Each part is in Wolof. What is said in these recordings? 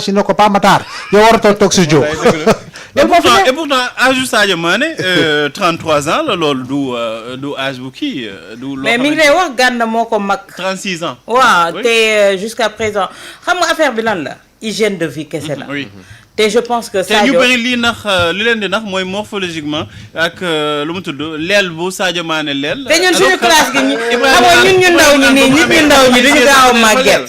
si ne ko pas Matar yow waratoo toog si jóg. et pourtant âge Sadio Mané 33 ans la loolu du âge bu kii du. mais mi ngi lay wax Gana moo ko mag. 36 ans. waaw te jusqu'à présent xam nga affaire bi lan la hygiène de vie kese la. oui. te je pense que Sadio te ñu bëri lii nax li leen di nax mooy morphologiquement ak lu mu tudd leel bu Sadio Mané leel. te ñun suñu classe gi ñu xamoo ñun ñu ndaw ñi nii nit ñu ndaw ñi duñu gaaw a màgget.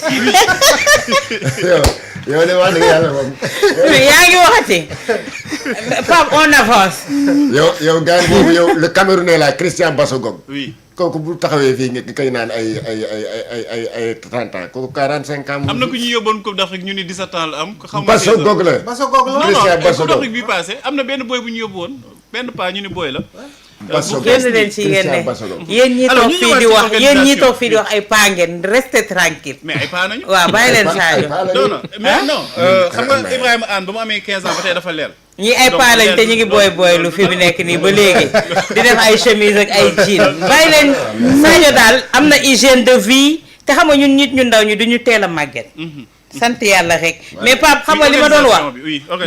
yow de wax dëgg yàlla moom. yaa ngi waxati Pape on avance. yow gars yi boobu yow le Camerounais la Christian Bassogog. oui kooku bu taxawee fii nga kay naan ay 30 ans kooku 45 ans. am na ku ñu yóbboon Coupe d'Afrique ñu ni 17 ans la am. xam nga Bassogog la. Christian Coupe Bassogog d'Afrique bi passé am na benn boy bu ñu yóbbu woon benn paa ñu ni boy la. génn leen ci ngeen ne yéen ñii toog fii di wax yéen ñii toog fii di wax ay paa ngeen restez tranquille. mais ay paa nañu. waaw bàyyi leen Sadio. non mais non xam nga Ibrahima Anne ba mu amee 15 ans ba tey dafa leer. ñii ay paa lañ te ñu ngi booy lu fi mu nekk nii ba léegi di def ay chemise ak ay jean bàyyi leen Sadio daal am na hygiène de vie te xam nga ñun nit ñu ndaw ñi duñu teel a màgget. sant yàlla rek mais Pape xam nga li ma doon wax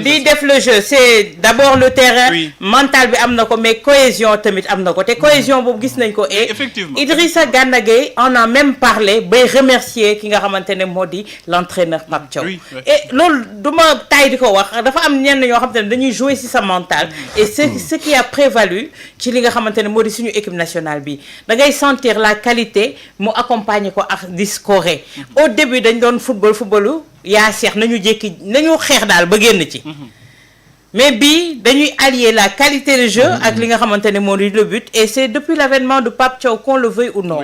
lii def le jeu c'est d'abord le terrain mental bi am na ko mais cohésion tamit am na ko te cohésion boobu gis nañ ko et Idrissa Gana Gueye on a même parlé bay remercier ki nga xamante ne moo di l'entraîneur Pape Thiaw et loolu du ma tay di ko wax dafa am ñenn ñoo xamante ne dañuy jouer ci sa mental et ce qui a prévalu ci li nga xamante ne moo di suñu équipe nationale bi da ngay sentir la qualité mu accompagner ko ak di scorer au début dañ doon footballu yaa seex nañu xeex daal ba génn ci mais bii dañuy allier la qualité de jeu ak li nga xamante ne moo di le but et c'est depuis l'avènement de Pape Thiaw qu'on le veuille ou non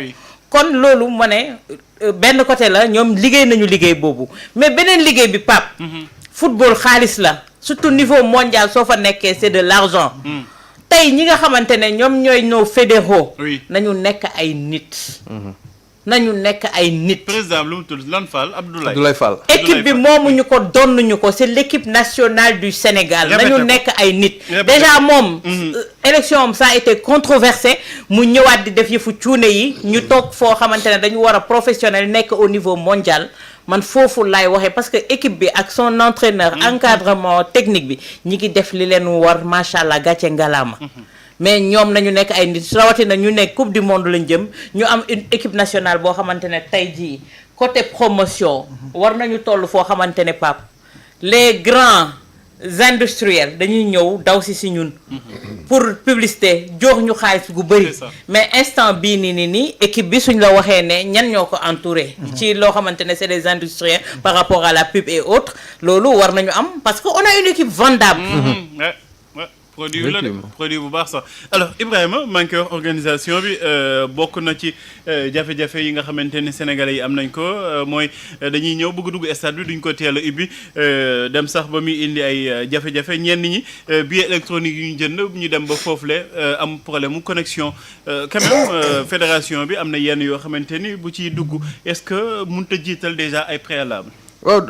kon loolu ma ne benn côté la ñoom liggéey nañu liggéey boobu mais beneen liggéey bi Pape football xaalis la surtout niveau mondial soo fa nekkee c'est de l'argent tey ñi nga xamante ne ñoom ñooy nos fédéraux nañu nekk ay nit nañu nekk ay nit. président lu mu tudd Lan Fall Abdoulaye Fall. équipe bi moomuñu ko donnuñu ko c'est l'équipe nationale du Sénégal. nañu nekk ay nit. déjà moom. élection am ça a été controversé mu ñëwaat di def yëfu cuune yi. ñu toog foo xamante ne dañu war a professionnel nekk au niveau mondial. man foofu laay waxee parce que équipe bi ak son entraîneur. encadrement technique bi ñi ngi def li leen war macha allah gàcce ngalaama. mais ñoom nañu nekk ay nit rawatina ñu nekk coupe du monde lañ jëm ñu am une équipe nationale boo xamante ne tey jii côté promotion war nañu toll foo xamante ne Pape les grands industriels dañuy ñëw daw si ñun pour publicité jox ñu xaalis gu bëri mais instant bii nii équipe bi suñ la waxee ne ñan ñoo ko entouré ci loo xamante ne c'est des industriels par rapport à la pub et autres loolu war nañu am parce que on a une équipe vendable produit bu baax sax alors Ibrahima maa ngi koy wax organisation bi bokk na ci jafe-jafe yi nga xamante ni sénégalais yi am nañ ko mooy dañuy ñëw bëgg dugg stade bi duñ ko teel a ubbi dem sax ba muy indi ay jafe-jafe ñenn ñi billet électronique yu ñu jënd ñu dem ba foofule am problème mu connexion quand même fédération bi am na yenn yoo xamante ni bu ciy dugg est-ce que mënut a jiital déjà ay préalable waaw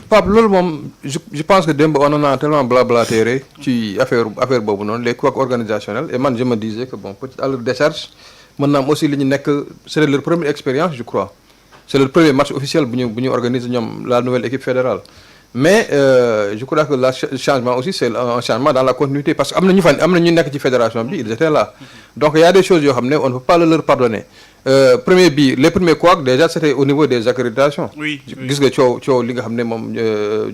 Pape loolu moom je pense que démb on en a tellement blablaté ci affaire boobu noonu les couacs organisationnels et man je me disais que bon peut-être à leur décharge mën naa am aussi li ñu nekk c'est leur première expérience je crois c'est leur premier match officiel bu ñu organiser ñoom la nouvelle équipe fédérale mais je crois que le changement aussi c'est un changement dans la continuité parce que am na ñu nekk ci fédération bi ils étaient là donc il y a des choses yoo xam ne on ne peut pas leur pardonner les premiers couacs déjà c'était au niveau des accréditations gis nga coow li nga xam ne moom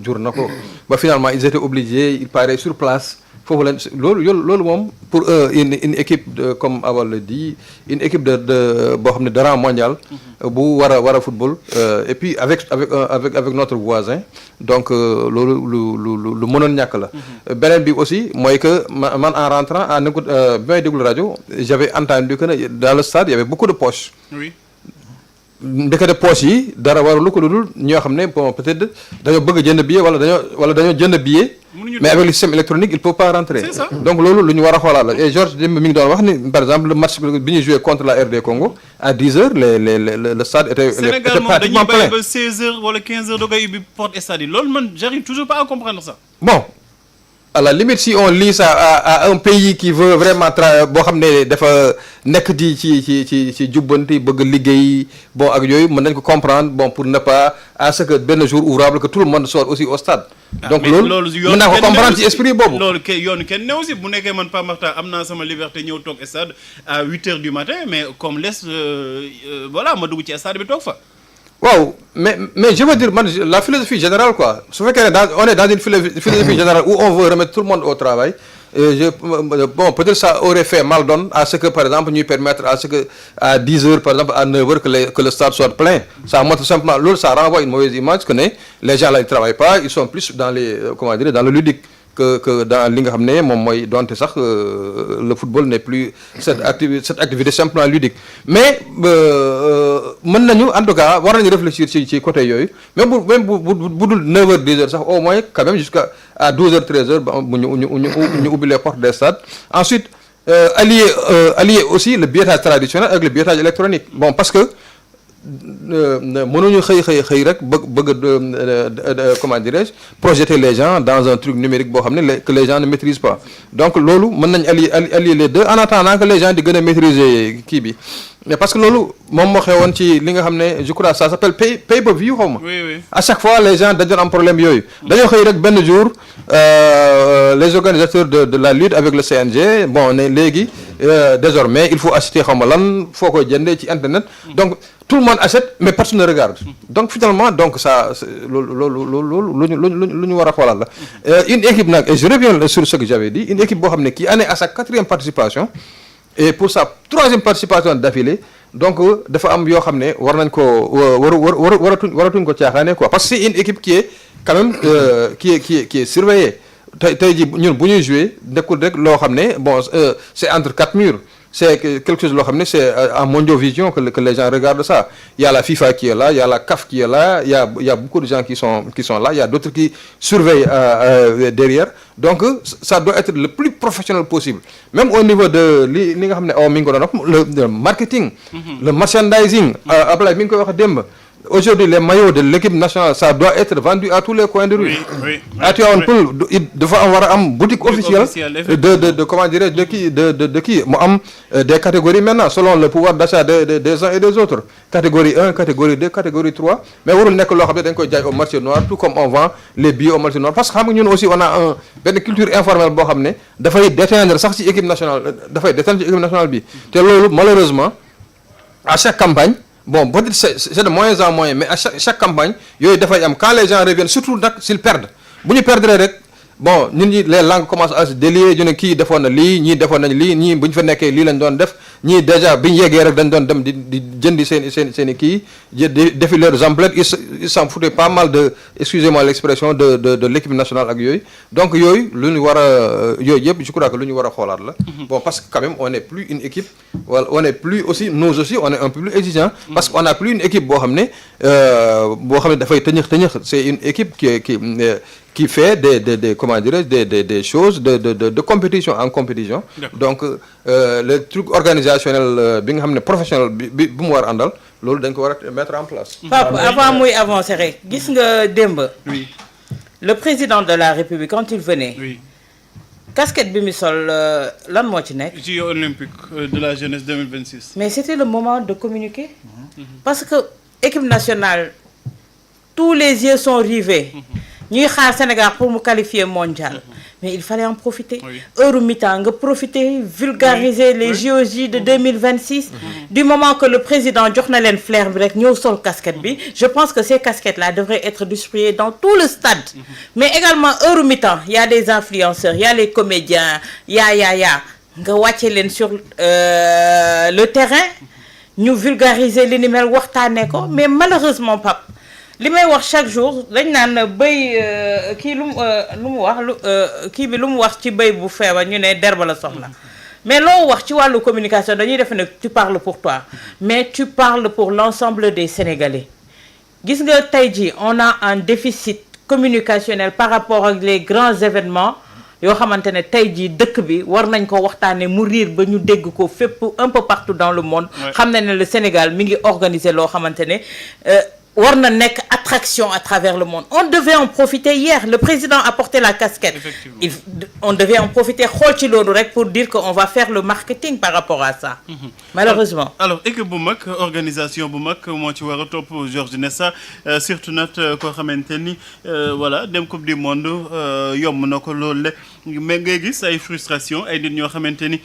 jur na ko ba finalement ils étaient obligés ils paraient sur place foofu leen loolu moom pour une équipe comme Awa le dit une équipe de boo xam ne de rang mondial bu war a football et puis avec notre voisin donc loolu lu mënoon ñàkk la beneen bi aussi mooy que man en rentrant en écoute bi may déglu rajo j'avais entendu que dans le stade il y avait beaucoup de poches ndekete poches yi dara waralu ko lu dul ñoo xam ne bon peut-être dañoo bëgg jënd billet wala dañoo jënd billet mais avec le système électronique il peut pas rentrer donc loolu lu ñu war a xoolaat la et Georges mi ngi doon wax ni par exemple le match bi ñuy joué contre la RD Congo à 10h le stade était pratiquement plein. Sénégal moom dañuy bàyyi ba 16h wala 15h da koy ubbi porte stade yi loolu man j'arrive toujours pas à comprendre ça. bon à la limite si on lit ça à un pays qui veut vraiment boo xam ne dafa nekk di ci jubbanti bëgg liggéey bon ak yooyu mën nañ ko comprendre bon pour ne pas à ce que benn jour ouvrable que tout le monde soit aussi au stade. donc loolu mën naa ko comprendre ci esprit boobu. loolu yoonu kenn new si bu nekkee man Pape Makhtar am naa sama liberté ñëw toog stade à 8h du matin mais comme laisse voilà ma dugg ci stade bi toog fa. waaw mais je veux dire man la philosophie générale quoi su fekkee ne on est dans une philosophie générale où on veut remettre tout le monde au travail bon peut-être ça aurait fait mal donne à ce que par exemple ñuy permettre à ce que à 10h par exemple à 9h que le stade soit plein ça montre simplement loolu ça renvoie une mauvaise image que ne les gens là ils travaillent pas ils sont plus dans les comment dire dans le ludique que dans li nga xam ne moom mooy donte sax le football n'est plus cette activité simplement ludique mais mën nañu en tout cas war nañu réfléchir ci côté yooyu même bu dul 9h 10h sax au moins quand même jusqu'à 12h 13h bu ñu ubbi les portes des stades ensuite allier aussi le billetage traditionnel avec le billetage électronique bon parce que mënuñu xëy rek bëgg comment dirais-je projeter les gens dans un truc numérique boo xam ne que les gens ne maîtrisent pas donc loolu mën nañ allier les deux en attendant que les gens di gën a maîtriser kii bi mais parce que loolu moom moo xewoon ci li nga xam ne je crois ça s'appelle pay per view xaw ma à chaque fois les gens dañu doon am problème yooyu dañoo xëy rek benn jour les organisateurs de la lutte avec le CNG bon ne léegi désormais il faut acheter xaw ma lan foo koy jëndee ci internet donc tout le monde achète mais personne ne regarde donc finalement donc ça loolu lu ñu war a xoolal la une équipe nag et je reviens sur ce que j'avais dit une équipe boo xam ne qui en est à sa 4e participation et pour sa 3e participation d'affilée donc dafa am yoo xam ne war nañ ko waratuñ ko caaxaane quoi parce que c'est une équipe qui est quand même qui est surveillée tey jii ñun bu ñuy jouer nekkul rek loo xam ne bon c'est entre 4 murs c'est quelque chose loo xam ne c'est en mondiovision que les gens regardent ça il y a la FIFA qui est là il y a la CAF qui est là il y a beaucoup de gens qui sont là il y a d'autres qui surveillent derrière donc ça doit être le plus professionnel possible même au niveau de li nga xam ne mi ngi ko doon wax le marketing le merchandising Ablaye mi ngi koy wax démb aujourd'hui les maillots de l'équipe nationale ça doit être vendu à tous les coins de rue. Oui. À Tivaouane Peulh dafa war a am boutique officielle de comment dirais de kii mu am des catégories maintenant selon le pouvoir d'achat des uns et des autres catégorie 1 catégorie 2 catégorie 3 mais warul nekk loo xam ne dañ koy jaay au marché noir tout comme on vend les billets au marché noir parce que xam nga ñun aussi on a benn culture informelle boo xam ne dafay déteindre sax ci équipe nationale bi te loolu malheureusement à chaque campagne. Bon peut-être c'est de moins en moins mais à chaque campagne yooyu dafay am quand les gens reviennent surtout nag s'ils perdent bu ñu perdre rek bon nit ñi les langues commencent à se délier ñu ne kii defoon na lii ñii defoon nañ lii ñii bu ñu fa nekkee lii lañ doon def ñii déjà bi ñu yeggee rek dañ doon dem di jëndi seen i kii défi leurs emplettes ils s'en foutaient pas mal de excusez-moi l'expression de l'équipe nationale ak yooyu donc yooyu lu ñu war a yooyu yëpp je crois que lu ñu war a xoolaat la bon parce que quand même on n'est plus une équipe wala on est plus aussi nous aussi on est un peu plus exigeant parce que on a plus une équipe boo xam ne dafay tëñëx c'est une équipe qui fait des comment dirais-je des choses de compétition en compétition donc le truc organisationnel bi nga xam ne professionnel bi bu mu war a àndal loolu dañ ko war a mettre en place. Pape avant muy avancer rek gis nga démb. Oui. Le président de la République quand il venait. Oui. Casquette bi mu sol lan moo ci nekk. Jeux olympiques de la jeunesse 2026. Mais c'était le moment de communiquer. Parce que équipe nationale tous les yeux sont rivés. ñuy xaar Sénégal pour mu qualifier mondial. Mais il fallait en profiter. Heure mi-temps nga profiter vulgariser les JOJ de 2026. Du moment que le président jox na leen flair bi rek ñëw sol casquette bi je pense que ces casquettes là devraient être distribuées dans tout le stade. Mais également heure mi-temps il y a des influenceurs il y a les comédiens il y a nga wàcce leen sur le terrain ñu vulgariser li ni mel waxtaanee ko mais malheureusement Pape li may wax chaque jour dañ naan béy kii lu mu wax kii bi lu mu wax ci béy bu feebar ñu ne derba la soxla mais loo wax ci wàllu communication dañuy def ne tu parles pour toi mais tu parles pour l'ensemble des Sénégalais gis nga tey jii on a un déficit communicationnel par rapport ak les grands événements yoo xamante ne tey jii dëkk bi war nañ ko waxtaanee mu riir ba ñu dégg ko fépp un peu partout dans le monde xam na ne le Sénégal mi ngi organiser loo xamante ne war na nekk attraction à travers le monde. On devait en profiter hier. Le président a porté la casquette. On devait en profiter xool ci loolu rek pour dire qu'on va faire le marketing par rapport à ça. Malheureusement. Alors équipe bu mag organisation bu mag moo ci war a topp Georges Nessa surtout nag koo xamante ni voilà dem coupe du monde yomb na ko loolu le mais ngay gis ay frustration ay nit ñoo xamante ni